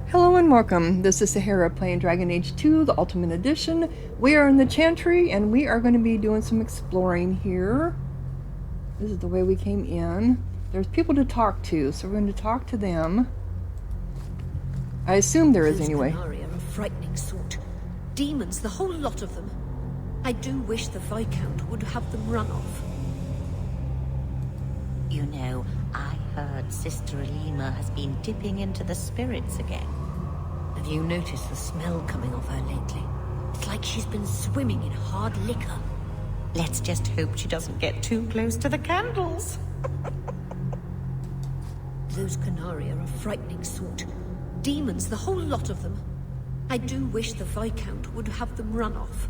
Hello and welcome. This is Sahara playing Dragon Age 2, the Ultimate Edition. We are in the Chantry and we are going to be doing some exploring here. This is the way we came in. There's people to talk to, so we're going to talk to them. I assume there is anyway. Those galore are a frightening sort. Demons, the whole lot of them. I do wish the Viscount would have them run off. You know, I heard Sister Alima has been dipping into the spirits again. Have you noticed the smell coming off her lately? It's like she's been swimming in hard liquor. Let's just hope she doesn't get too close to the candles. Those Canari are a frightening sort. Demons, the whole lot of them. I do wish the Viscount would have them run off.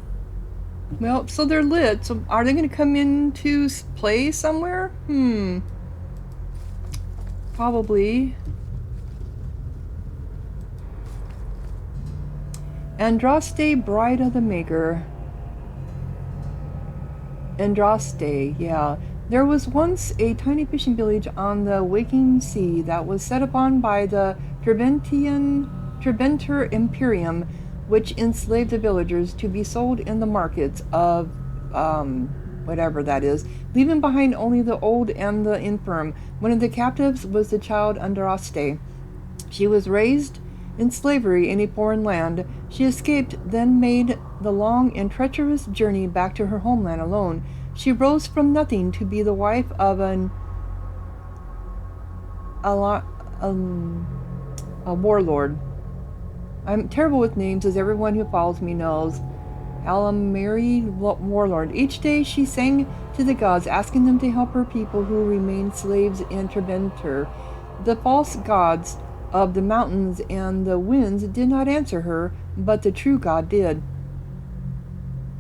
Well, so they're lit, so are they going to come in to play somewhere? Probably. Andraste, Bride of the Maker. Andraste, yeah. There was once a tiny fishing village on the waking sea that was set upon by the Tribenter Imperium, which enslaved the villagers to be sold in the markets of, whatever that is, leaving behind only the old and the infirm. One of the captives was the child Andraste. She was raised in slavery in a foreign land. She escaped, then made the long and treacherous journey back to her homeland alone. She rose from nothing to be the wife of a warlord. I'm terrible with names, as everyone who follows me knows. Alamari warlord. Each day she sang to the gods, asking them to help her people who remained slaves in Tribenter. The false gods of the mountains and the winds did not answer her, but the true God did.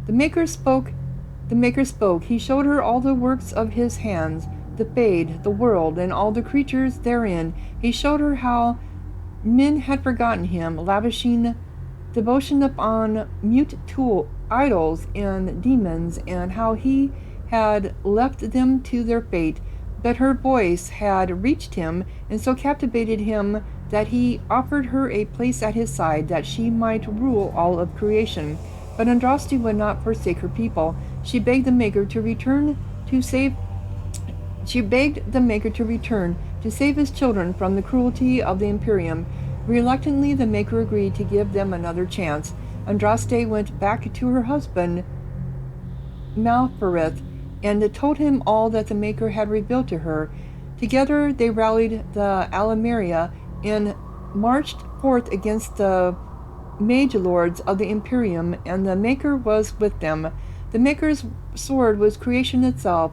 The Maker spoke. He showed her all the works of his hands, the Fade, the world, and all the creatures therein. He showed her how men had forgotten him, lavishing devotion upon mute idols and demons, and how he had left them to their fate. But her voice had reached him, and so captivated him that he offered her a place at his side, that she might rule all of creation. But Andraste would not forsake her people. She begged the Maker to return to save his children from the cruelty of the Imperium. Reluctantly, the Maker agreed to give them another chance. Andraste went back to her husband, Malferith, and told him all that the Maker had revealed to her. Together they rallied the Almeria and marched forth against the mage lords of the Imperium, and the Maker was with them. The Maker's sword was creation itself,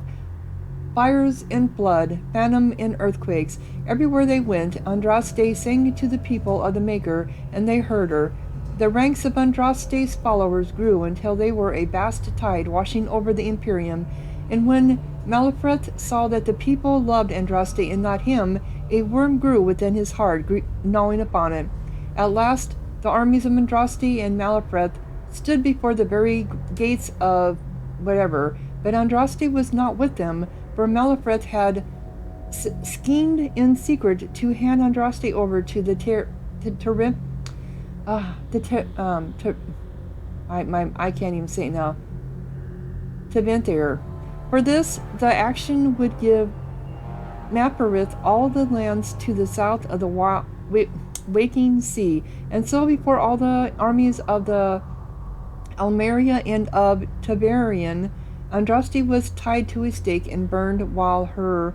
fires and flood, phantom and earthquakes. Everywhere they went, Andraste sang to the people of the Maker, and they heard her. The ranks of Andraste's followers grew until they were a vast tide washing over the Imperium. And when Malferith saw that the people loved Andraste and not him, a worm grew within his heart, gnawing upon it. At last, the armies of Andraste and Malferith stood before the very gates of whatever, but Andraste was not with them, for Malferith had schemed in secret to hand Andraste over to the I can't even say it now. Teventher. For this, the action would give Malferith all the lands to the south of the waking sea, and so before all the armies of the Almeria and of Tiberian, Andraste was tied to a stake and burned, while her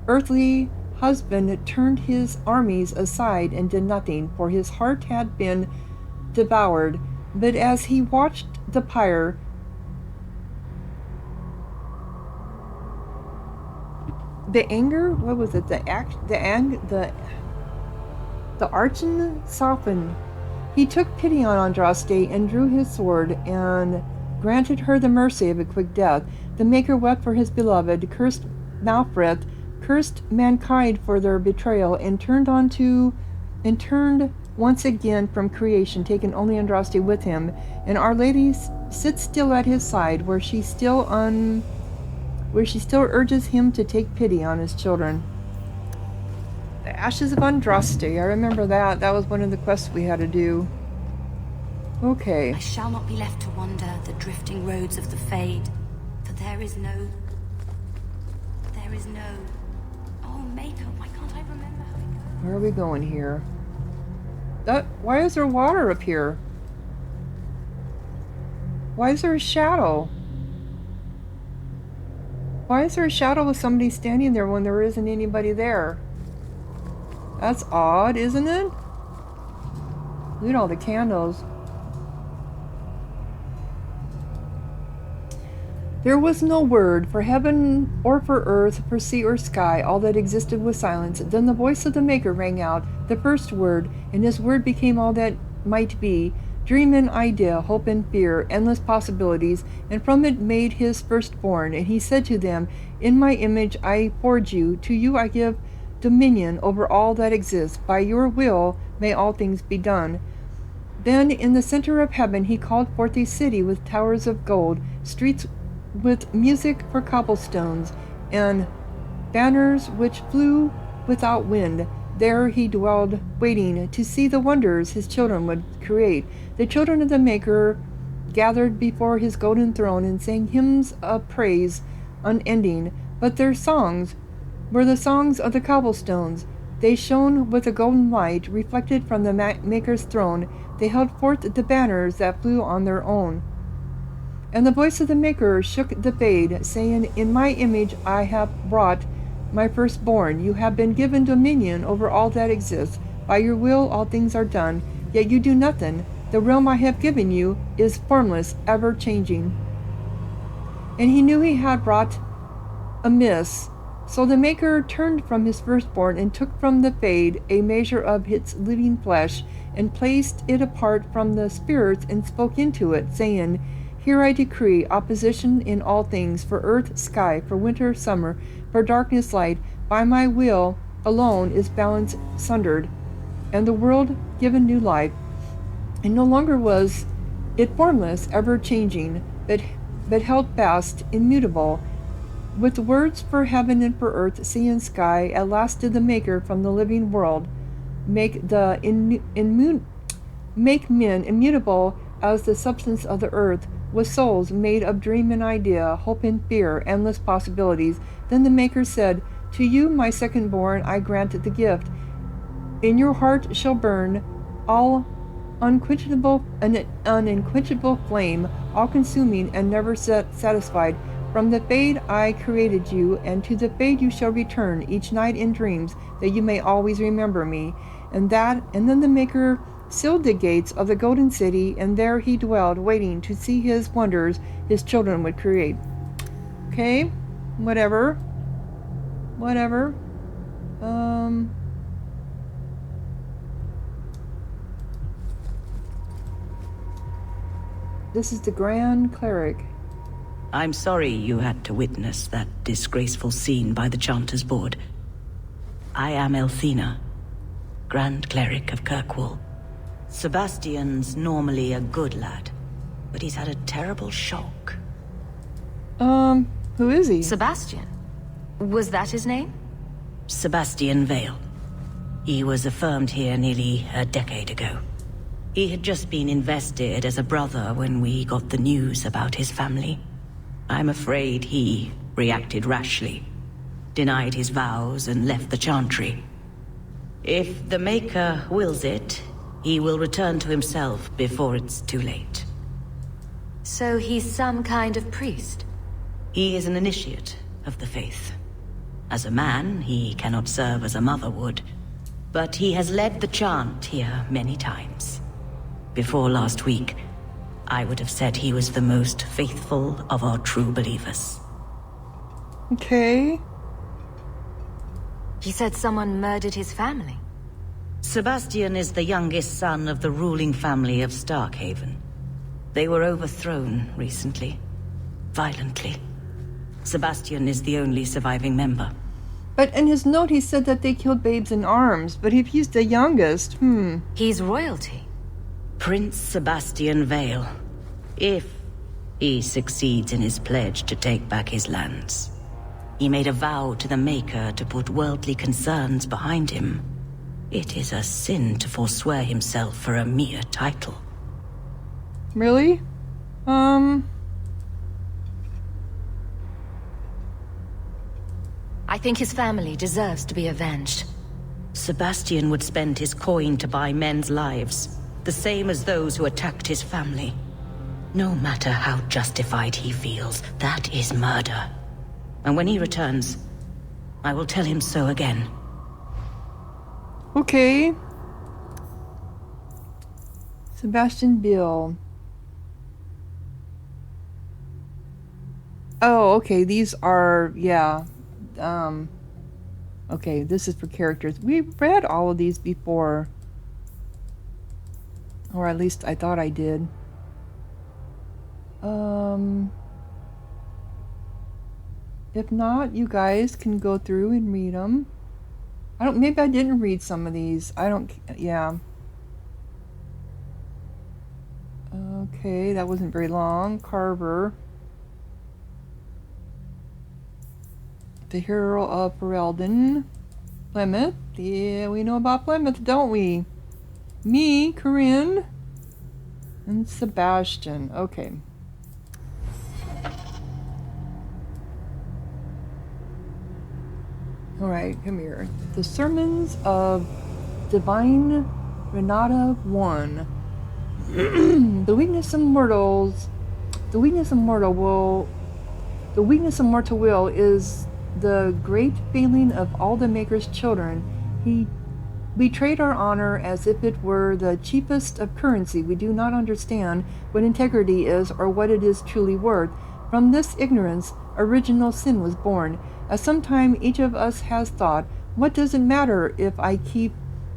earthly husband turned his armies aside and did nothing, for his heart had been devoured. But as he watched the pyre, the anger, what was it? The Archon softened. He took pity on Andraste and drew his sword and granted her the mercy of a quick death. The Maker wept for his beloved, cursed Malferith, cursed mankind for their betrayal, and turned once again from creation, taking only Andraste with him. And Our Lady sits still at his side, where she still urges him to take pity on his children. Ashes of Andraste. I remember that. That was one of the quests we had to do. Okay. I shall not be left to wander the drifting roads of the Fade, for there is no... Oh, Maker, why can't I remember how it goes? Where are we going here? Why is there water up here? Why is there a shadow? Why is there a shadow of somebody standing there when there isn't anybody there? That's odd, isn't it? Look at all the candles. There was no word, for heaven or for earth, for sea or sky, all that existed was silence. Then the voice of the Maker rang out, the first word, and this word became all that might be. Dream and idea, hope and fear, endless possibilities, and from it made his firstborn. And he said to them, in my image I forge you, to you I give dominion over all that exists. By your will may all things be done. Then in the center of heaven he called forth a city with towers of gold, streets with music for cobblestones, and banners which flew without wind. There he dwelled, waiting to see the wonders his children would create. The children of the Maker gathered before his golden throne and sang hymns of praise unending, but their songs were the songs of the cobblestones. They shone with a golden light reflected from the Maker's throne. They held forth the banners that flew on their own. And the voice of the Maker shook the Fade, saying, in my image I have brought my firstborn. You have been given dominion over all that exists. By your will all things are done, yet you do nothing. The realm I have given you is formless, ever changing. And he knew he had wrought amiss. So the Maker turned from his firstborn and took from the Fade a measure of its living flesh, and placed it apart from the spirits, and spoke into it, saying, here I decree opposition in all things, for earth, sky, for winter, summer, for darkness, light. By my will alone is balance sundered, and the world given new life. And no longer was it formless, ever changing, but held fast, immutable. With words for heaven and for earth, sea and sky, at last did the Maker from the living world make men immutable as the substance of the earth, with souls made of dream and idea, hope and fear, endless possibilities. Then the Maker said, to you, my second-born, I grant the gift. In your heart shall burn all unquenchable flame, all-consuming and never satisfied. From the Fade I created you, and to the Fade you shall return each night in dreams, that you may always remember me. And then the Maker sealed the gates of the golden city, and there he dwelled, waiting to see his wonders his children would create. Okay, whatever. This is the Grand Cleric. I'm sorry you had to witness that disgraceful scene by the Chanter's board. I am Elthina, Grand Cleric of Kirkwall. Sebastian's normally a good lad, but he's had a terrible shock. Who is he? Sebastian? Was that his name? Sebastian Vale. He was affirmed here nearly a decade ago. He had just been invested as a brother when we got the news about his family. I'm afraid he reacted rashly, denied his vows, and left the Chantry. If the Maker wills it, he will return to himself before it's too late. So he's some kind of priest? He is an initiate of the faith. As a man, he cannot serve as a mother would, but he has led the chant here many times. Before last week, I would have said he was the most faithful of our true believers. Okay. He said someone murdered his family. Sebastian is the youngest son of the ruling family of Starkhaven. They were overthrown recently, violently. Sebastian is the only surviving member. But in his note he said that they killed babes in arms, but if he's the youngest, He's royalty. Prince Sebastian Vale, if he succeeds in his pledge to take back his lands. He made a vow to the Maker to put worldly concerns behind him. It is a sin to forswear himself for a mere title. Really? I think his family deserves to be avenged. Sebastian would spend his coin to buy men's lives, the same as those who attacked his family. No matter how justified he feels, that is murder. And when he returns, I will tell him so again. Okay. Sebastian Bill. Oh, okay, these are, yeah. Okay, this is for characters. We've read all of these before. Or at least I thought I did. If not, you guys can go through and read them. Maybe I didn't read some of these. Yeah. Okay, that wasn't very long. Carver. The Hero of Ferelden. Plymouth. Yeah, we know about Plymouth, don't we? Me, Corinne, and Sebastian. Okay. Alright, come here. The Sermons of Divine Renata 1. The weakness of mortal will is the great failing of all the Maker's children. We trade our honor as if it were the cheapest of currency. We do not understand what integrity is or what it is truly worth. From this ignorance, original sin was born. At some time, each of us has thought, what does it matter if I keep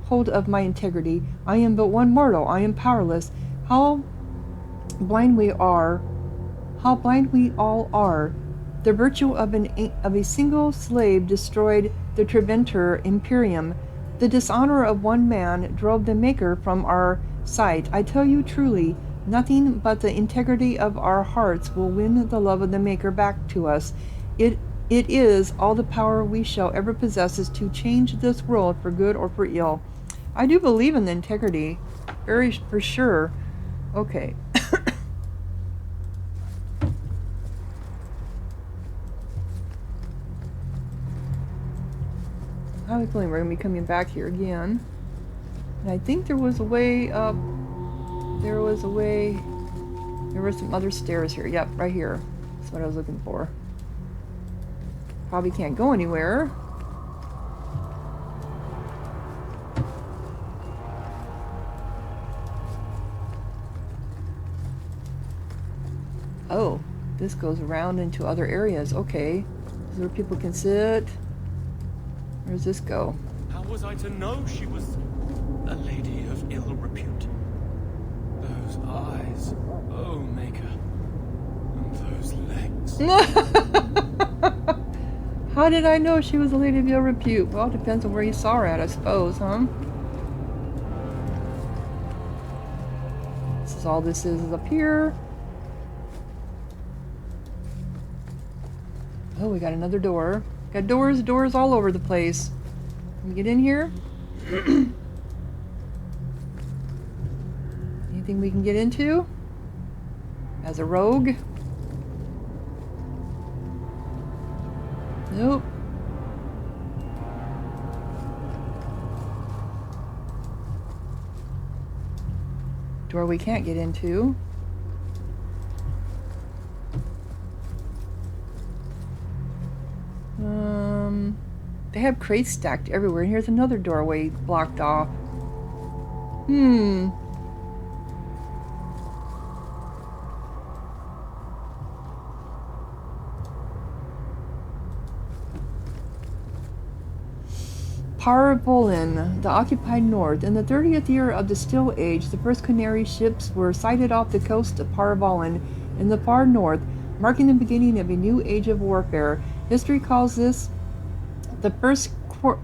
hold of my integrity? I am but one mortal. I am powerless. How blind we all are. The virtue of a single slave destroyed the Treventer Imperium. The dishonor of one man drove the Maker from our sight. I tell you truly, nothing but the integrity of our hearts will win the love of the Maker back to us. It is all the power we shall ever possess is to change this world for good or for ill. I do believe in the integrity, for sure. Okay. I have a feeling we're going to be coming back here again. And I think there was a way up. There were some other stairs here. Yep, right here. That's what I was looking for. Probably can't go anywhere. Oh, this goes around into other areas. Okay. This is where people can sit. Where does this go? How was I to know she was a lady of ill repute? Those eyes, oh Maker, and those legs. How did I know she was a lady of ill repute? Well, it depends on where you saw her at, I suppose, huh? This is all this is up here. Oh, we got another door. Got doors all over the place. Can we get in here? Anything we can get into? As a rogue? Nope. Door we can't get into. They have crates stacked everywhere, and here's another doorway blocked off. Parvolin, the occupied north. In the 30th year of the Still Age, the first Canary ships were sighted off the coast of Parvolin in the far north, marking the beginning of a new age of warfare. History calls this the First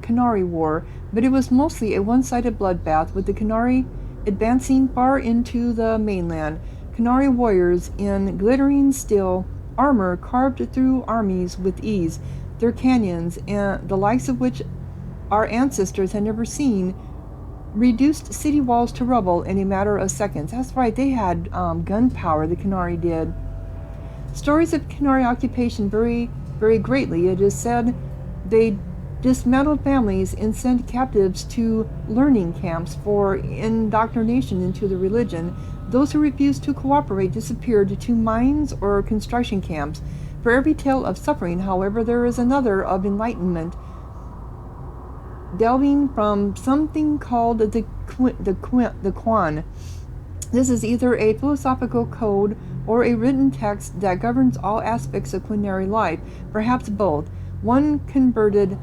Canary War, but it was mostly a one-sided bloodbath, with the Canary advancing far into the mainland. Canary warriors in glittering steel armor carved through armies with ease. their canyons, and the likes of which our ancestors had never seen, reduced city walls to rubble in a matter of seconds. That's right, they had gunpowder, the Chantry did. Stories of Chantry occupation vary greatly. It is said they dismantled families and sent captives to learning camps for indoctrination into the religion. Those who refused to cooperate disappeared to mines or construction camps. For every tale of suffering, however, there is another of enlightenment, delving from something called the Quan. This is either a philosophical code or a written text that governs all aspects of Chantry life, perhaps both. One converted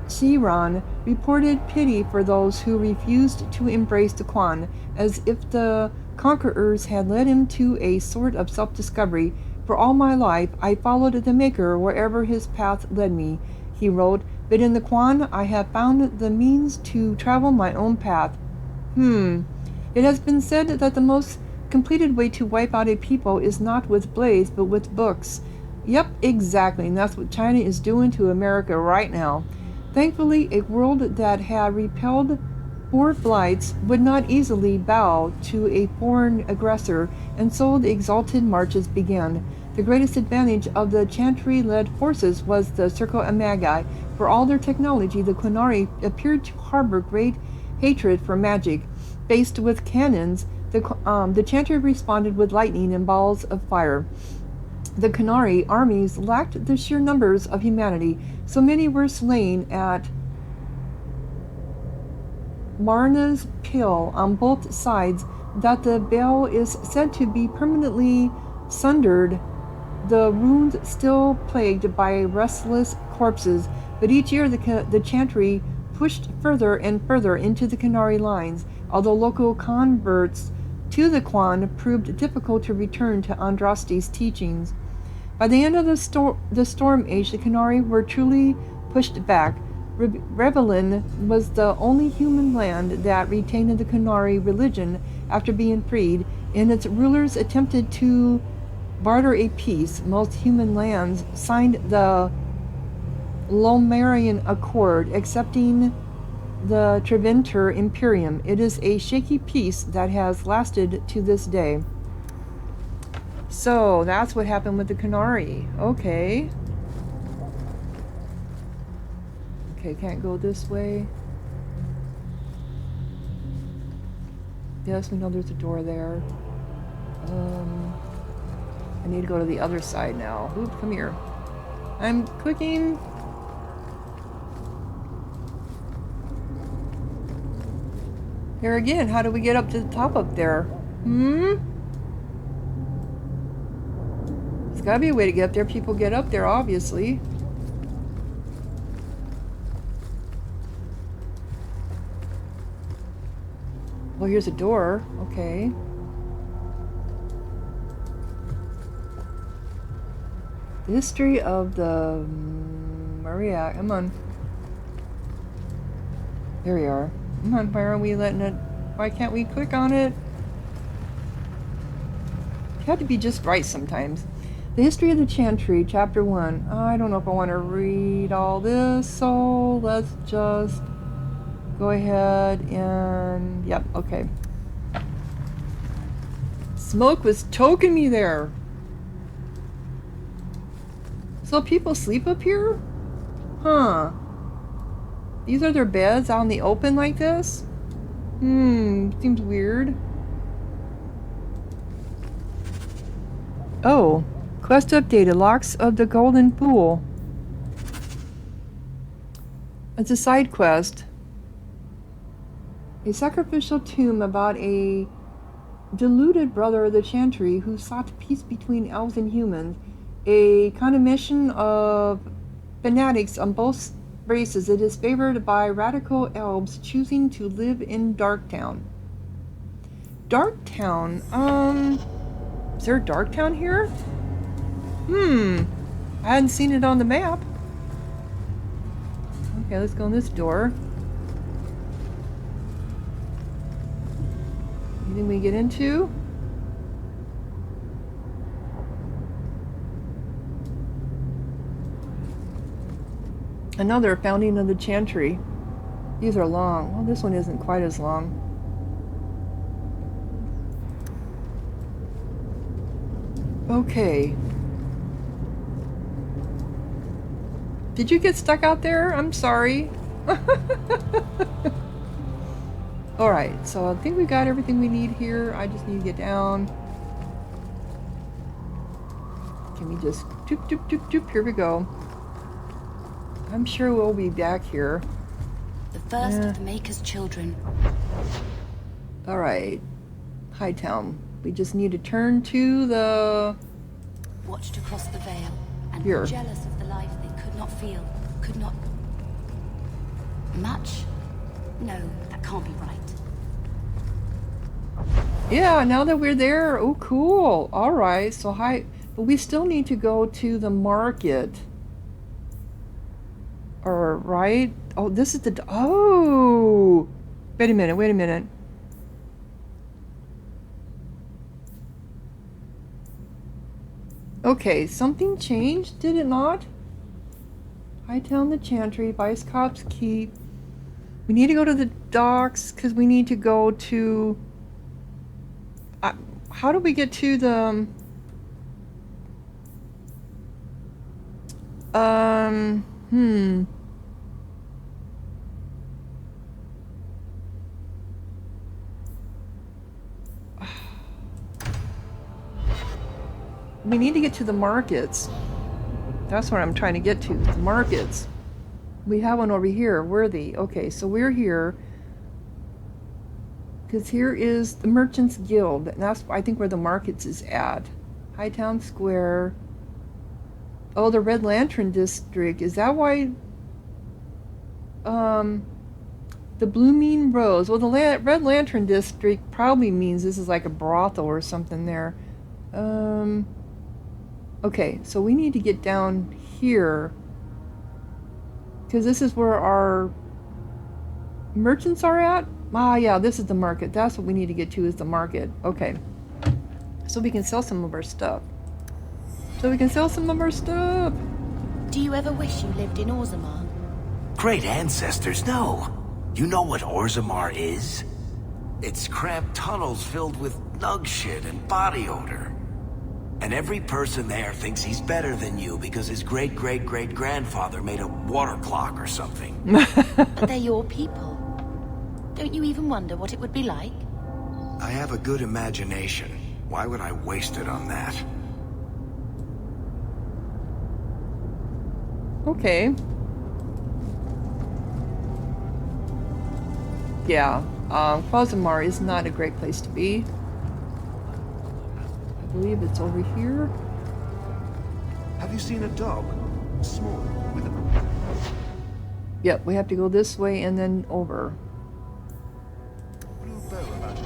Chiron reported pity for those who refused to embrace the Quan, as if the conquerors had led him to a sort of self-discovery. For all my life, I followed the Maker wherever his path led me, he wrote, but in the Quan I have found the means to travel my own path. It has been said that the most completed way to wipe out a people is not with blades, but with books. Yep, exactly, and that's what China is doing to America right now. Thankfully, a world that had repelled poor blights would not easily bow to a foreign aggressor, and so the exalted marches began. The greatest advantage of the Chantry-led forces was the Circle Magi. For all their technology, the Chantry appeared to harbor great hatred for magic. Faced with cannons, the Chantry responded with lightning and balls of fire. The Chantry armies lacked the sheer numbers of humanity. So many were slain at Marna's Pill on both sides that the bell is said to be permanently sundered, the wounds still plagued by restless corpses. But each year the Chantry pushed further and further into the Chantry lines, although local converts to the Quan proved difficult to return to Andraste's teachings. By the end of the Storm Age, the Chantry were truly pushed back. Revelin was the only human land that retained the Chantry religion after being freed, and its rulers attempted to barter a peace. Most human lands signed the Lomarian Accord, accepting the Treventer Imperium. It is a shaky peace that has lasted to this day. So, that's what happened with the Chantry. Okay. Okay, can't go this way. Yes, we know there's a door there. I need to go to the other side now. Oop, come here. I'm clicking. Here again, how do we get up to the top up there? There's gotta be a way to get up there. People get up there, obviously. Well, here's a door. Okay. The history of the Maria. Come on. There we are. Come on, why aren't we letting it? Why can't we click on it? You have to be just right sometimes. The history of the Chantry, Chapter 1. I don't know if I want to read all this, so let's just go ahead and... Yep, okay. Smoke was choking me there. So people sleep up here? Huh. These are their beds out in the open like this? Seems weird. Oh. Quest updated. Locks of the Golden Pool. It's a side quest. A sacrificial tomb about a deluded brother of the Chantry who sought peace between elves and humans. A condemnation of fanatics on both races. It is favored by radical elves choosing to live in Darktown. Darktown? Is there a Darktown here? I hadn't seen it on the map. Okay, let's go in this door. Anything we get into? Another founding of the Chantry. These are long. Well, this one isn't quite as long. Okay. Did you get stuck out there? I'm sorry. Alright, so I think we got everything we need here. I just need to get down. Can we just doop, doop, doop, doop? Here we go. I'm sure we'll be back here. The first of the Maker's children. Alright. Hightown. We just need to turn to the... Watched across the veil and Here. were jealous of the life they could not feel, could not... Much? No, that can't be right. Yeah, now that we're there. Oh, cool. Alright, so but we still need to go to the market. Or, right? Oh, this is the... Oh! Wait a minute, wait a minute. Okay, something changed, did it not? Hightown the Chantry, Vice Cops Keep. We need to go to the docks because we need to go to... how do we get to the... We need to get to the markets. That's what I'm trying to get to, the markets. We have one over here, worthy. Okay, so we're here. Because here is the Merchants Guild. And that's, I think, where the markets is at. Hightown Square. Oh, the Red Lantern District. Is that why... the Blooming Rose. Well, the Red Lantern District probably means this is like a brothel or something there. Okay, so we need to get down here. Because this is where our merchants are at. Ah, yeah, this is the market. That's what we need to get to, is the market. Okay. So we can sell some of our stuff. Do you ever wish you lived in Orzammar? Great ancestors, no. You know what Orzammar is? It's cramped tunnels filled with nug shit and body odor. And every person there thinks he's better than you because his great-great-great-grandfather made a water clock or something. But they're your people. Don't you even wonder what it would be like? I have a good imagination. Why would I waste it on that? Okay. Yeah, Orzammar is not a great place to be. I believe it's over here. Have you seen a dog? Small, with a... Yep, we have to go this way and then over. Blue bow about it.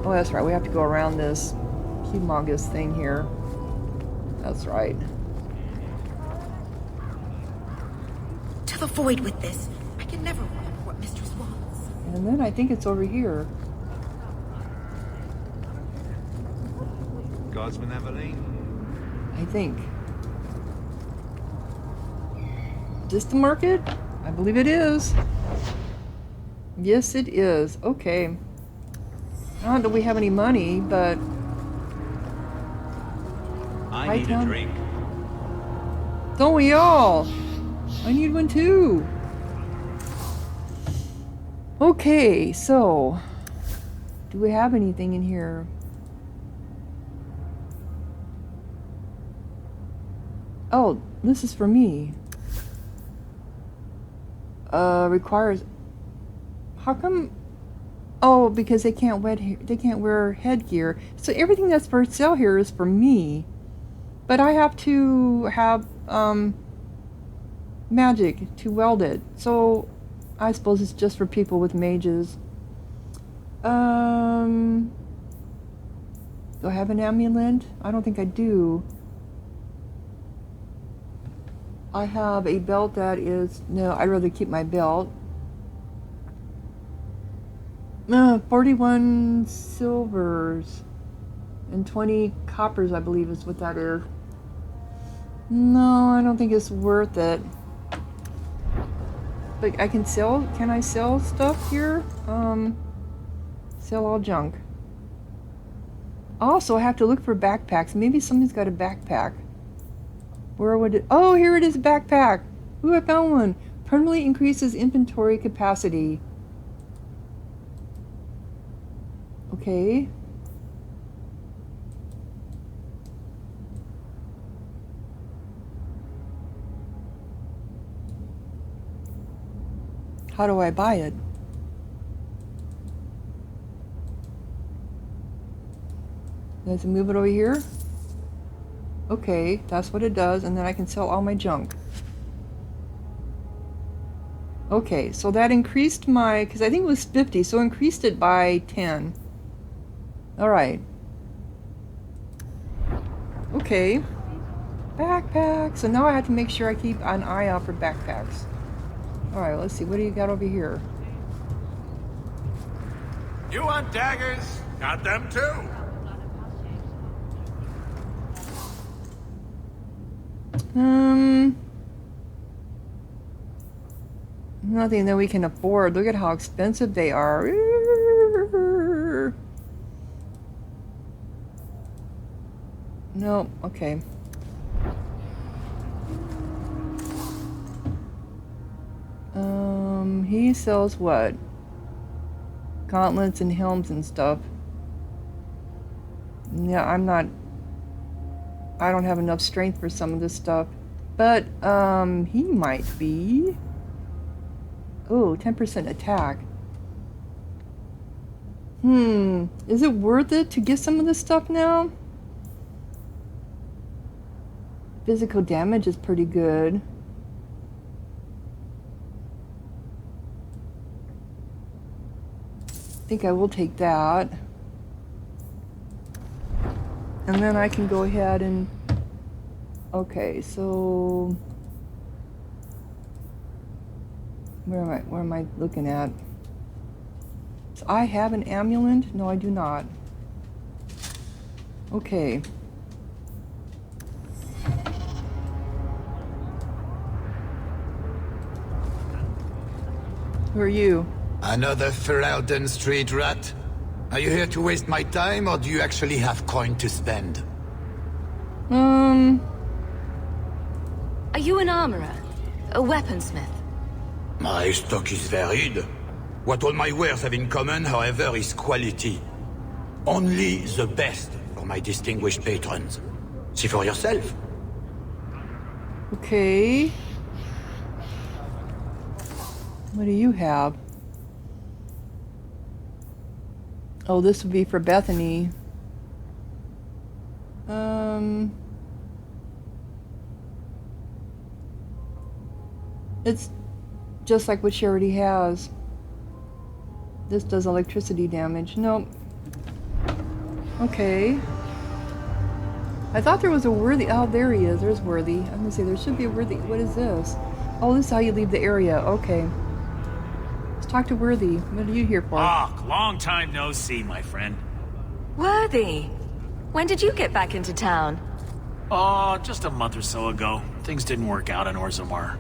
Oh, that's right. We have to go around this humongous thing here. That's right. To the void with this. I can never remember what Mistress wants. And then I think it's over here. Guardsman Aveline? I think. Is this the market? I believe it is. Yes, it is. Okay. Not that we have any money, but... I need a drink. Don't we all? I need one too. Okay, so... Do we have anything in here? Oh, this is for me. Requires... How come... Oh, because they can't wear headgear. So everything that's for sale here is for me. But I have to have, magic to weld it. So, I suppose it's just for people with mages. Do I have an amulet? I don't think I do. I have a belt that is... No, I'd rather keep my belt. 41 silvers and 20 coppers, I believe is what that is. No, I don't think it's worth it. But I can sell, can I sell stuff here? Sell all junk. Also, I have to look for backpacks. Maybe somebody's got a backpack. Where would it, oh, here it is, a backpack. Ooh, I found one. Permanently increases inventory capacity. Okay. How do I buy it? Does it move it over here? Okay, that's what it does, and then I can sell all my junk. Okay, so that increased my, because I think it was 50, so increased it by 10. Alright. Okay. Backpack. So now I have to make sure I keep an eye out for backpacks. Alright, let's see. What do you got over here? You want daggers? Got them too. Nothing that we can afford. Look at how expensive they are. No, okay. He sells what? Gauntlets and helms and stuff. Yeah, I don't have enough strength for some of this stuff. But, he might be. Oh, 10% attack. Is it worth it to get some of this stuff now? Physical damage is pretty good. I think I will take that. And then I can go ahead and... Okay, so... Where am I looking at? So I have an amulet? No, I do not. Okay. Who are you? Another Ferelden street rat? Are you here to waste my time, or do you actually have coin to spend? Are you an armorer? A weaponsmith? My stock is varied. What all my wares have in common, however, is quality. Only the best for my distinguished patrons. See for yourself. Okay. What do you have? Oh, this would be for Bethany. It's just like what she already has. This does electricity damage. Nope. Okay. I thought there was a worthy. Oh, there he is. There's worthy. I'm gonna say there should be a worthy. What is this? Oh, this is how you leave the area. Okay. Let's talk to Worthy. What are you here for? Ah, long time no see, my friend. Worthy! When did you get back into town? Oh, just a month or so ago. Things didn't work out in Orzammar.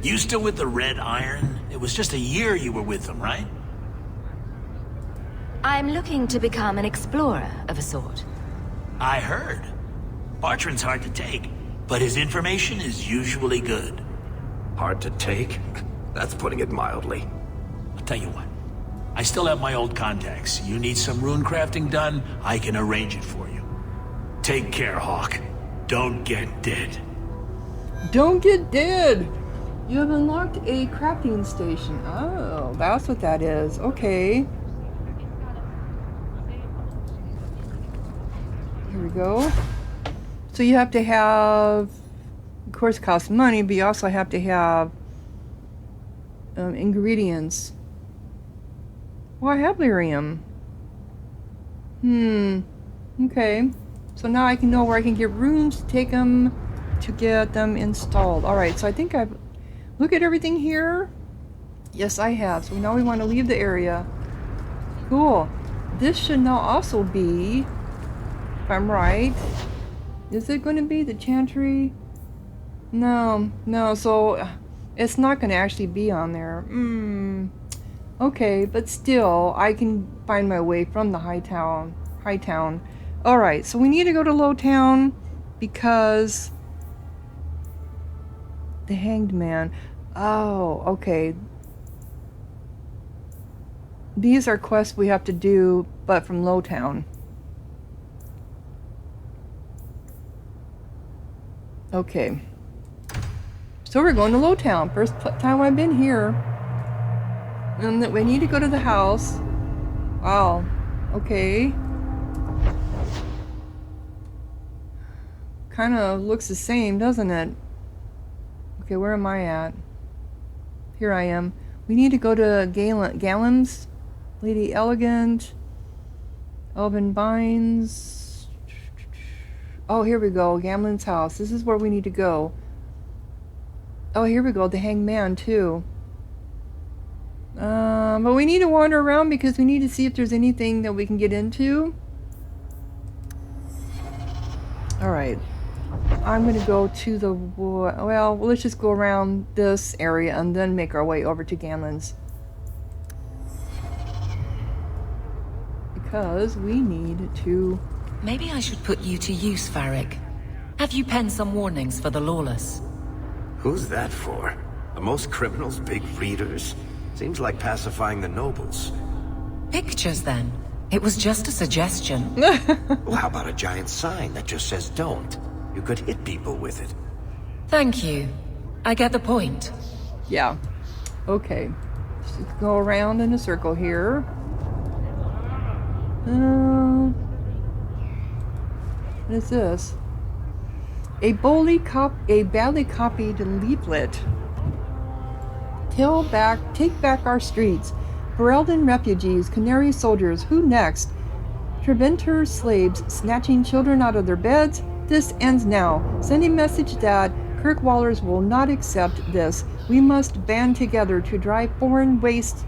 You still with the Red Iron? It was just a year you were with them, right? I'm looking to become an explorer of a sort. I heard. Bartrand's hard to take, but his information is usually good. Hard to take? That's putting it mildly. I'll tell you what. I still have my old contacts. You need some rune crafting done, I can arrange it for you. Take care, Hawk. Don't get dead. Don't get dead! You have unlocked a crafting station. Oh, that's what that is. Okay. Here we go. So you have to have, of course, it costs money, but you also have to have ingredients. Well, I have lyrium. Okay. So now I can know where I can get runes to take them to get them installed. Alright, so I think I've... Look at everything here. Yes, I have. So now we want to leave the area. Cool. This should now also be, if I'm right, is it going to be the Chantry? No, so it's not going to actually be on there. Okay, but still, I can find my way from the Hightown. Alright, so we need to go to Lowtown because the Hanged Man. Oh, okay. These are quests we have to do, but from Lowtown. Okay. So we're going to Lowtown. First time I've been here. And that we need to go to the house. Wow. Okay. Kind of looks the same, doesn't it? Okay, where am I at? Here I am. We need to go to Galen's, Lady Elegant, Elvin Bynes. Oh, here we go. Gamlen's house. This is where we need to go. Oh, here we go. The Hanged Man, too. But we need to wander around because we need to see if there's anything that we can get into. Alright. I'm going to go to the... Well, let's just go around this area and then make our way over to Gamlen's. Because we need to... Maybe I should put you to use, Varric. Have you penned some warnings for the lawless? Who's that for? Are most criminals big readers? Seems like pacifying the nobles. Pictures, then. It was just a suggestion. Well, how about a giant sign that just says don't? You could hit people with it. Thank you. I get the point. Yeah. Okay. Just go around in a circle here. What is this? A badly copied leaflet. Take back our streets. Ferelden refugees, Canary soldiers, who next? Treventer slaves snatching children out of their beds. This ends now. Send a message that Kirkwallers will not accept this. We must band together to drive foreign waste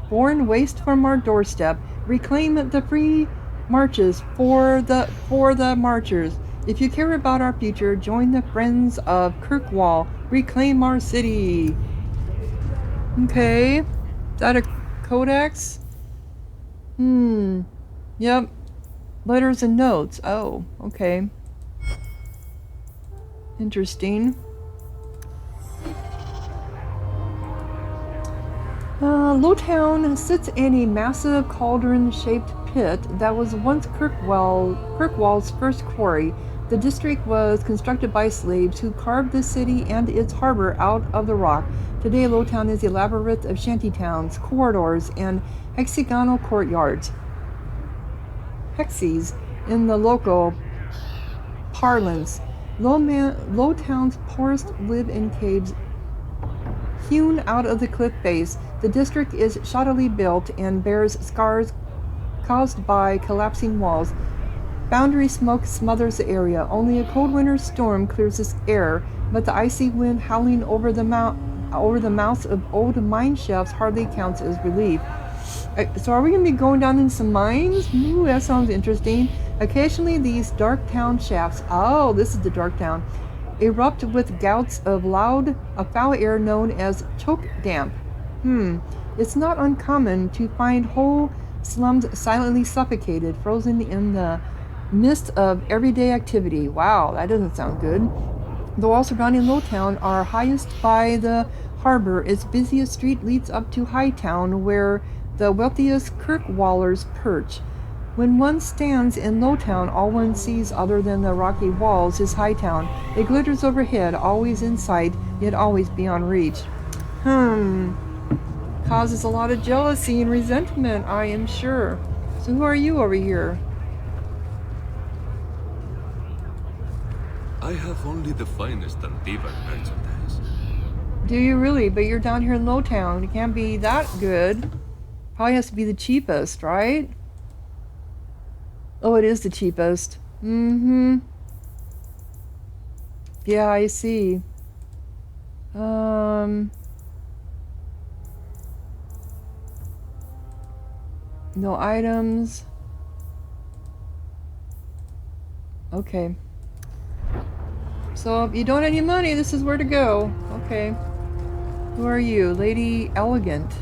from our doorstep. Reclaim the free marches for the marchers. If you care about our future, join the Friends of Kirkwall. Reclaim our city. Okay. Is that a codex? Yep. Letters and notes. Oh, okay. Interesting. Lowtown sits in a massive cauldron-shaped pit that was once Kirkwall's first quarry. The district was constructed by slaves who carved the city and its harbor out of the rock. Today, Lowtown is a labyrinth of shantytowns, corridors, and hexagonal courtyards. Hexies in the local parlance. Lowtown's poorest live in caves hewn out of the cliff face. The district is shoddily built and bears scars caused by collapsing walls. Boundary smoke smothers the area. Only a cold winter storm clears this air, but the icy wind howling over the mouths of old mine shafts hardly counts as relief. So are we going to be going down in some mines? Ooh, that sounds interesting. Occasionally these dark town shafts, oh, this is the dark town, erupt with gouts of foul air known as choke damp. It's not uncommon to find whole slums silently suffocated, frozen in the midst of everyday activity. Wow, that doesn't sound good. The walls surrounding Lowtown are highest by the harbor. Its busiest street leads up to Hightown, where the wealthiest Kirkwallers perch. When one stands in Lowtown, all one sees other than the rocky walls is Hightown. It glitters overhead, always in sight, yet always beyond reach. Causes a lot of jealousy and resentment, I am sure. So who are you over here? I have only the finest Antivan merchandise. Do you really? But you're down here in Lowtown. It can't be that good. Probably has to be the cheapest, right? Oh, it is the cheapest. Yeah, I see. No items. So if you don't have any money, this is where to go. Okay. Who are you? Lady Elegant.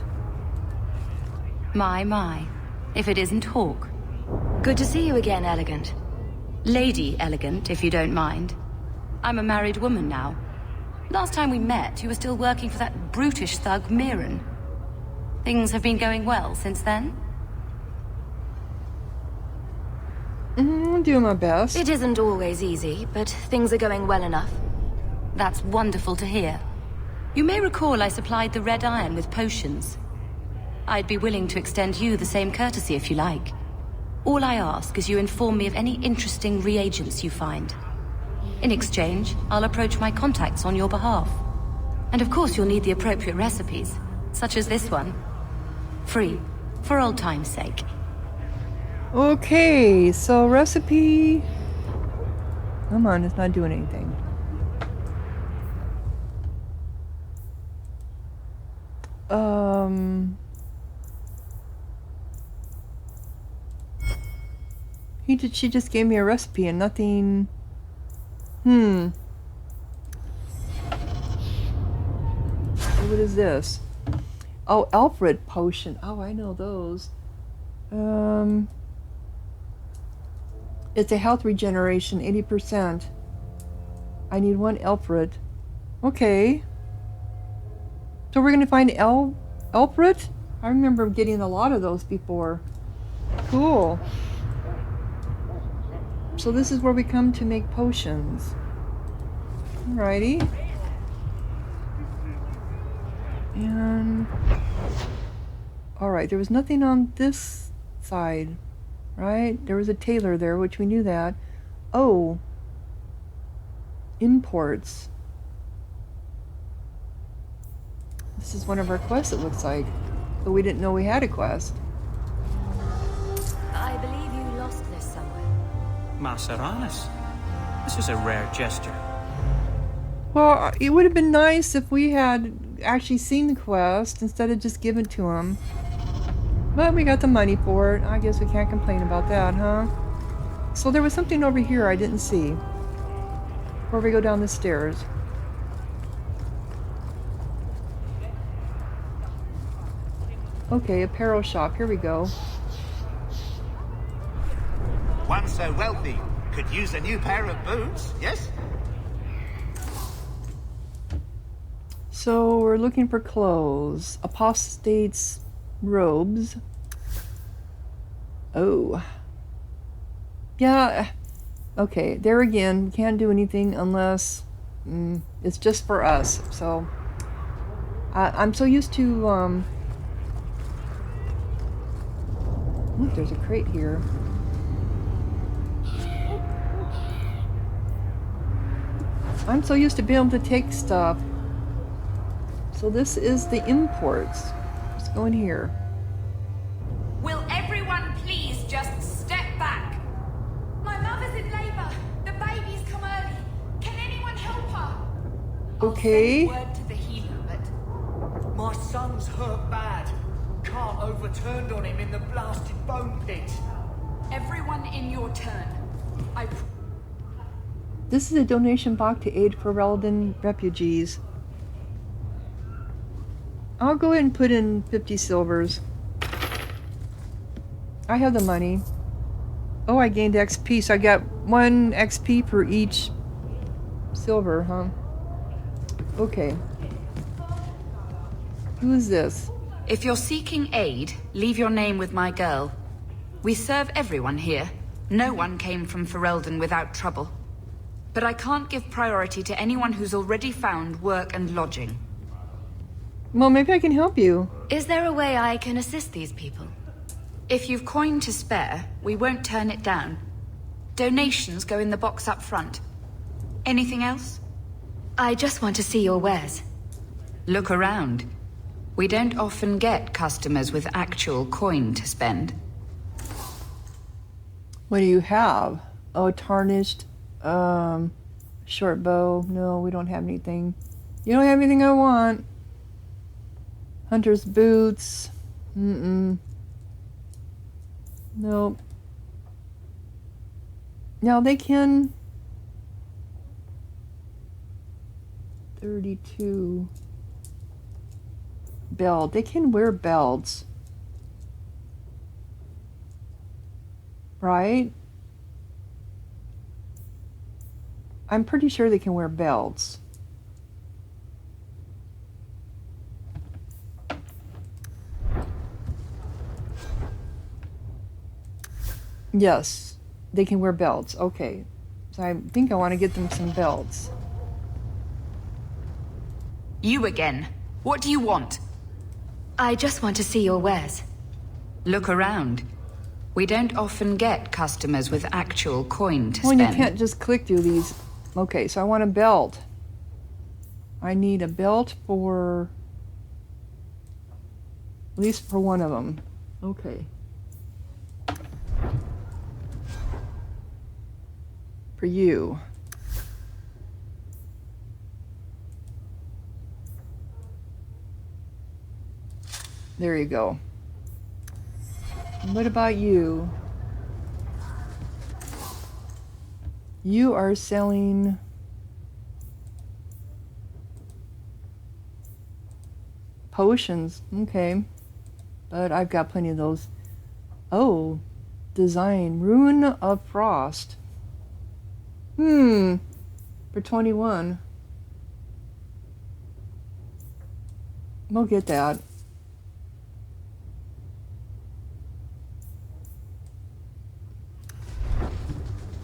My. If it isn't Hawk. Good to see you again, Elegant. Lady Elegant, if you don't mind. I'm a married woman now. Last time we met, you were still working for that brutish thug, Mirren. Things have been going well since then? I'm doing my best. It isn't always easy, but things are going well enough. That's wonderful to hear. You may recall I supplied the Red Iron with potions. I'd be willing to extend you the same courtesy if you like. All I ask is you inform me of any interesting reagents you find. In exchange, I'll approach my contacts on your behalf. And of course you'll need the appropriate recipes, such as this one. Free, for old time's sake. Okay, so recipe... Come on, it's not doing anything. She just gave me a recipe and nothing... What is this? Oh, Alfred potion. Oh, I know those. It's a health regeneration, 80%. I need one Alfred. Okay. So we're gonna find Alfred? I remember getting a lot of those before. Cool. So this is where we come to make potions. Alrighty. And... Alright, there was nothing on this side, right? There was a tailor there, which we knew that. Oh. Imports. This is one of our quests, it looks like. But we didn't know we had a quest. I believe you lost this somewhere. Masaranis. This is a rare gesture. Well, it would have been nice if we had actually seen the quest instead of just giving it to him. But we got the money for it. I guess we can't complain about that, huh? So there was something over here I didn't see. Before we go down the stairs. Okay, apparel shop. Here we go. One so wealthy could use a new pair of boots, yes? So we're looking for clothes. Apostates' robes. Oh. Yeah. Okay, there again, we can't do anything unless it's just for us. So I'm so used to look, there's a crate here. I'm so used to being able to take stuff. So this is the imports. Let's go in here. Will everyone please just step back? My mother's in labor. The baby's come early. Can anyone help her? Okay. I'll send word to the healer, but my son's hurt bad. Can't overturned on him in the blasted bone pit. everyone in your turn. This is a donation box to aid for Relden refugees. I'll go ahead and put in 50 silvers. I have the money. Oh, I gained XP, so I got 1 XP for each silver, huh? Okay. Who is this? If you're seeking aid, leave your name with my girl. We serve everyone here. No one came from Ferelden without trouble. But I can't give priority to anyone who's already found work and lodging. Well, maybe I can help you. Is there a way I can assist these people? If you've coin to spare, we won't turn it down. Donations go in the box up front. Anything else? I just want to see your wares. Look around. We don't often get customers with actual coin to spend. What do you have? Oh, tarnished, short bow. No, we don't have anything. You don't have anything I want. Hunter's boots. Nope. Now they can... 32. Belt. They can wear belts. Right? I'm pretty sure they can wear belts. Yes, they can wear belts. Okay. So I think I want to get them some belts. You again. What do you want? I just want to see your wares. Look around. We don't often get customers with actual coin to Well, spend. you can't just click through these. Okay, so I want a belt. I need a belt for... at least for one of them. Okay. For you. There you go. And what about you? You are selling potions. Okay. But I've got plenty of those. Oh, design. Rune of Frost. For 21. We'll get that.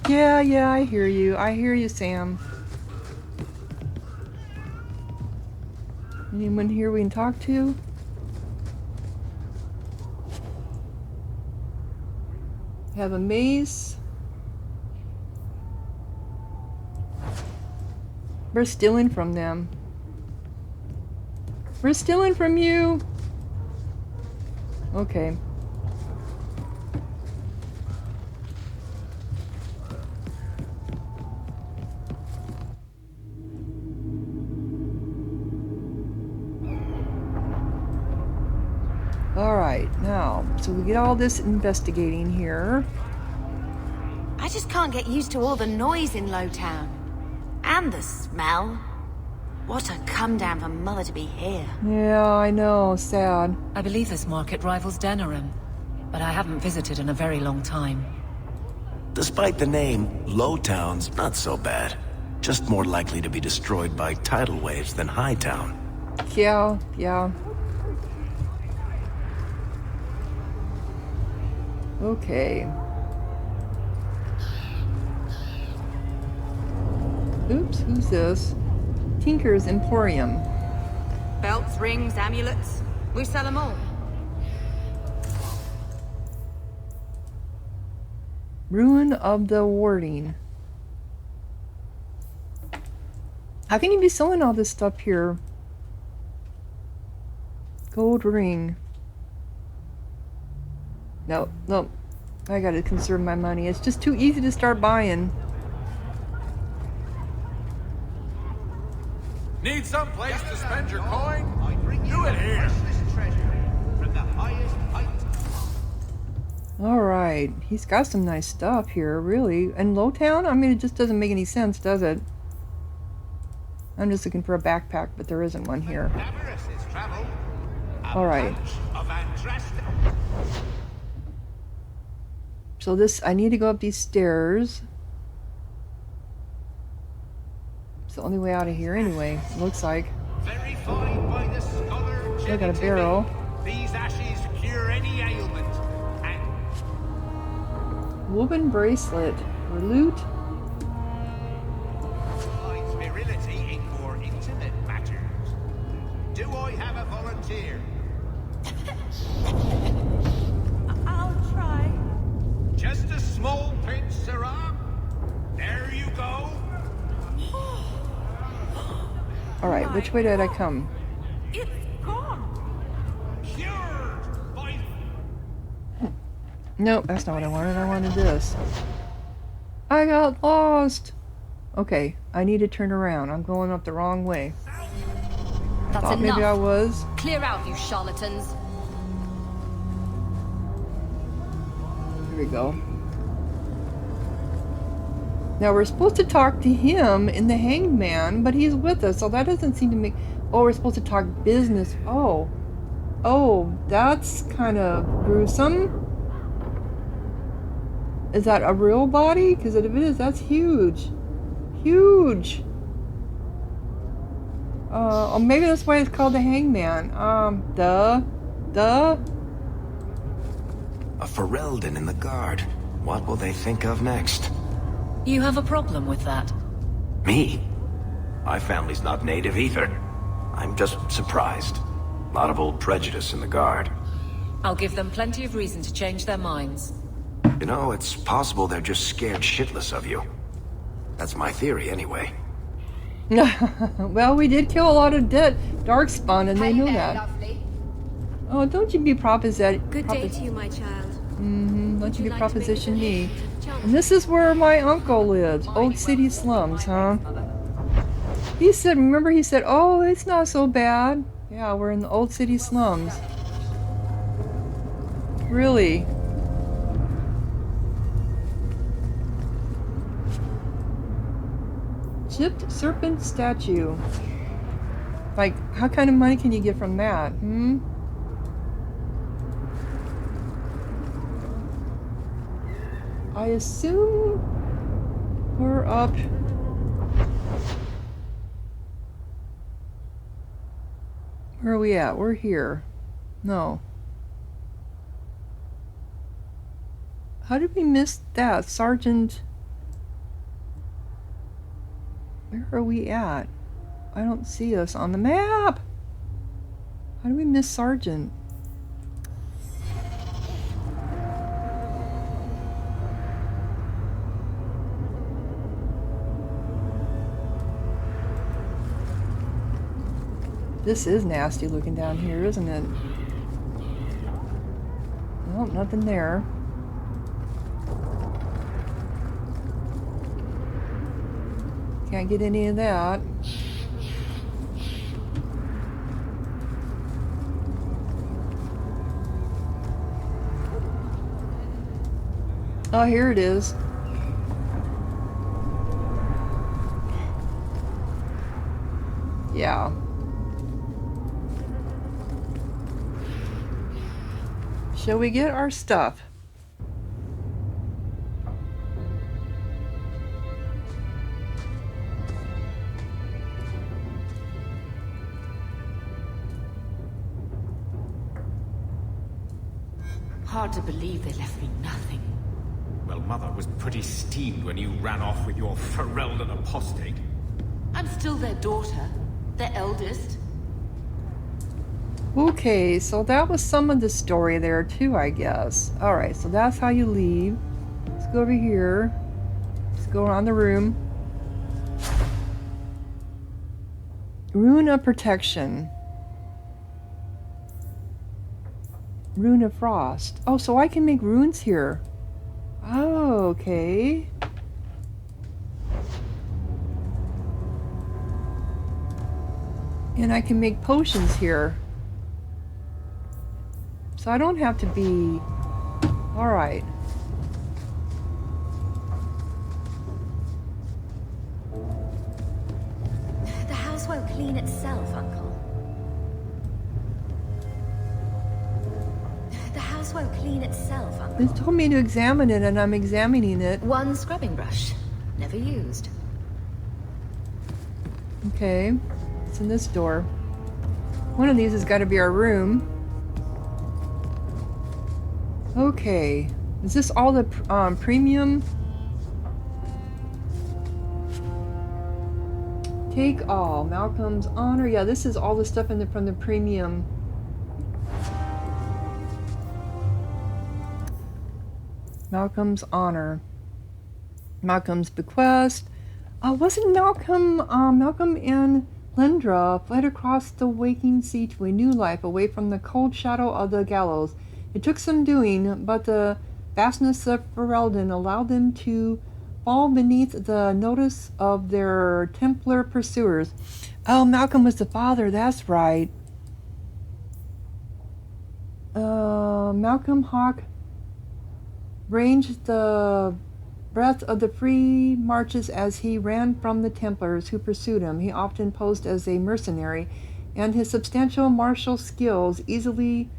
Yeah, I hear you. I hear you, Sam. Anyone here we can talk to? Have a mace. We're stealing from them. We're stealing from you. Okay. Alright, now, so we get all this investigating here. I just can't get used to all the noise in Lowtown. And the smell. What a come down for Mother to be here. Yeah, I know, sad. I believe this market rivals Denerim, but I haven't visited in a very long time. Despite the name, Lowtown's not so bad. Just more likely to be destroyed by tidal waves than Hightown. Yeah. Okay. Oops, who's this? Tinker's Emporium. Belts, rings, amulets. We sell them all. Ruin of the Warding. How can you be selling all this stuff here? Gold ring. No. I gotta conserve my money. It's just too easy to start buying. Need some place to spend your coin? Do it here. From the highest height. Alright. He's got some nice stuff here, really. And Lowtown? I mean, it just doesn't make any sense, does it? I'm just looking for a backpack, but there isn't one here. Alright. So this, I need to go up these stairs. It's the only way out of here anyway, looks like. Verified by the scholar. I got a barrel. These ashes cure any ailment. And Woven bracelet for loot. finds virility in more intimate matters. Do I have a volunteer? I'll try. Just a small pinch, Sahara. There you go. Alright, which way did I come? It's gone. Cured by... Nope, that's not what I wanted. I wanted this. I got lost! Okay, I need to turn around. I'm going up the wrong way. That's Thought enough. maybe I was. Clear out, you charlatans. Here we go. Now we're supposed to talk to him in the Hanged Man, but he's with us, so that doesn't seem to make... Oh, we're supposed to talk business. Oh. Oh, that's kind of gruesome. Is that a real body? Because if it is, that's huge. Huge. Oh, maybe that's why it's called the Hangman. Duh. A Ferelden in the guard. What will they think of next? You have a problem with that? Me? My family's not native either. I'm just surprised. A lot of old prejudice in the guard. I'll give them plenty of reason to change their minds. You know, it's possible they're just scared shitless of you. That's my theory, anyway. Well, we did kill a lot of dead darkspawn, and they knew that. Lovely. Oh, don't you be proposition. Good day to you, my child. Don't you be proposition me. And this is where my uncle lives. Old city slums, huh? He said, remember he said, oh, it's not so bad. Yeah, we're in the old city slums. Really? Chipped serpent statue. Like, how kind of money can you get from that? I assume we're up. Where are we at? We're here. No. How did we miss that? Sergeant. Where are we at? I don't see us on the map. How do we miss Sergeant? This is nasty looking down here, isn't it? Nope, nothing there. Can't get any of that. Oh, here it is. Yeah. Shall we get our stuff? Hard to believe they left me nothing. Well, Mother was pretty steamed when you ran off with your Ferelden apostate. I'm still their daughter, their eldest. Okay, so that was some of the story there too, I guess. Alright, so that's how you leave. Let's go over here. Let's go around the room. Rune of Protection. Rune of Frost. Oh, so I can make runes here. Oh, okay. And I can make potions here. So I don't have to be... Alright. The house won't clean itself, Uncle. The house won't clean itself, Uncle. They told me to examine it, and I'm examining it. One scrubbing brush. Never used. Okay. It's in this door. One of these has got to be our room. Okay. Is this all the premium? Take all. Malcolm's honor. Yeah, this is all the stuff in from the premium. Malcolm's honor. Malcolm's bequest. Wasn't Malcolm and Lendra fled across the waking sea to a new life away from the cold shadow of the gallows. It took some doing, but the vastness of Ferelden allowed them to fall beneath the notice of their Templar pursuers. Oh, Malcolm was the father, that's right. Malcolm Hawk ranged the breath of the free marches as he ran from the Templars who pursued him. He often posed as a mercenary, and his substantial martial skills easily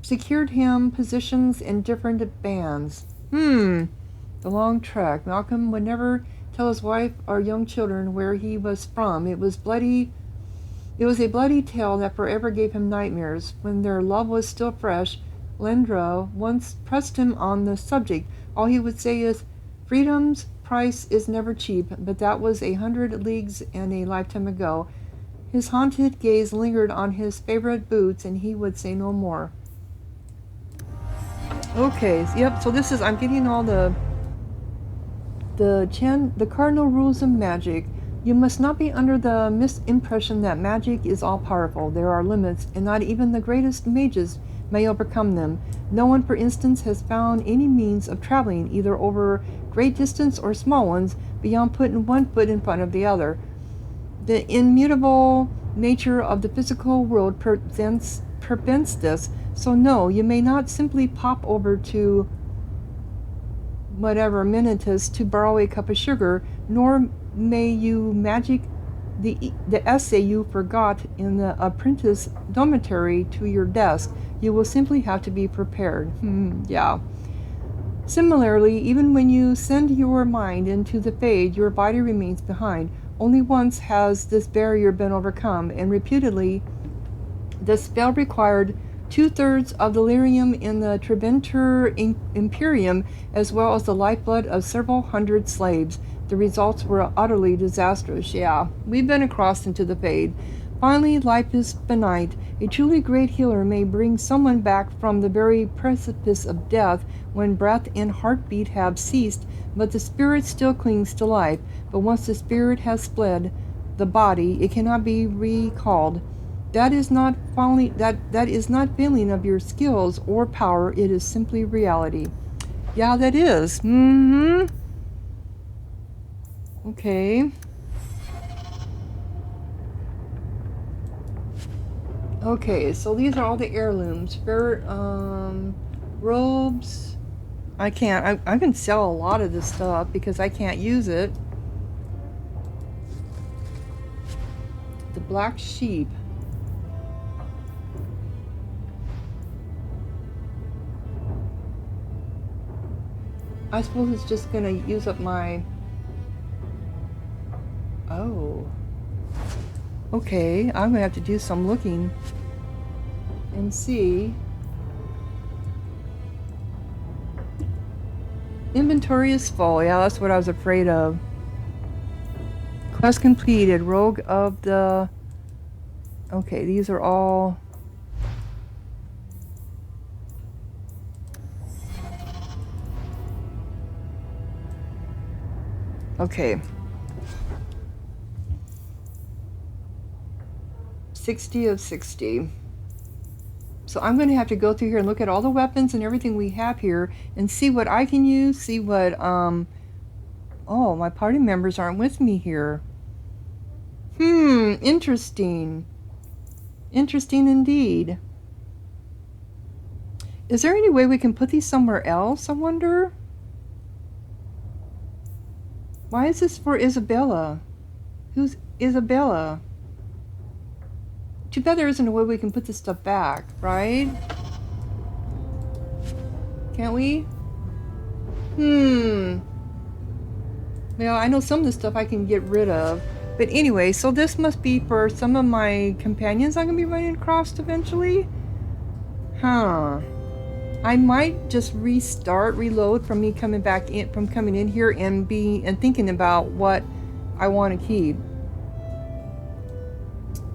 secured him positions in different bands. The long trek. Malcolm would never tell his wife or young children where he was from. It was a bloody tale that forever gave him nightmares. When their love was still fresh, Lendra once pressed him on the subject. All he would say is, "Freedom's price is never cheap," but that was 100 leagues and a lifetime ago. His haunted gaze lingered on his favorite boots, and he would say no more. Okay, yep, so this is, I'm getting all the cardinal rules of magic. You must not be under the misimpression that magic is all-powerful. There are limits, and not even the greatest mages may overcome them. No one, for instance, has found any means of traveling, either over great distance or small ones, beyond putting one foot in front of the other. The immutable nature of the physical world prevents this, so no, you may not simply pop over to whatever Minitus to borrow a cup of sugar, nor may you magic the essay you forgot in the apprentice dormitory to your desk. You will simply have to be prepared. Yeah. Similarly, even when you send your mind into the Fade, your body remains behind. Only once has this barrier been overcome, and reputedly, the spell required 2/3 of the lyrium in the Tribentur Imperium, as well as the lifeblood of several hundred slaves. The results were utterly disastrous. Yeah, we've been across into the Fade. Finally, life is finite. A truly great healer may bring someone back from the very precipice of death when breath and heartbeat have ceased, but the spirit still clings to life. But once the spirit has fled the body, it cannot be recalled. That is not failing of your skills or power. It is simply reality. Yeah, that is. Okay. Okay, so these are all the heirlooms. Robes. I can sell a lot of this stuff because I can't use it. The black sheep. I suppose it's just gonna use up my... Oh. Okay, I'm gonna have to do some looking and see. Inventory is full. Yeah, that's what I was afraid of. Quest completed. Rogue of the... Okay, these are all... Okay. 60 of 60. So I'm going to have to go through here and look at all the weapons and everything we have here and see what I can use, see what, oh, my party members aren't with me here. Interesting. Interesting indeed. Is there any way we can put these somewhere else, I wonder? Why is this for Isabella? Who's Isabella? Too bad there isn't a way we can put this stuff back, right? Can't we? Well, I know some of the stuff I can get rid of. But anyway, so this must be for some of my companions I'm going to be running across eventually? Huh. I might just reload from me coming back in, from coming in here and thinking about what I want to keep.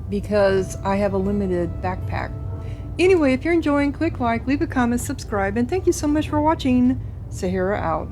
Because I have a limited backpack. Anyway, if you're enjoying, click like, leave a comment, subscribe, and thank you so much for watching. Sahara out.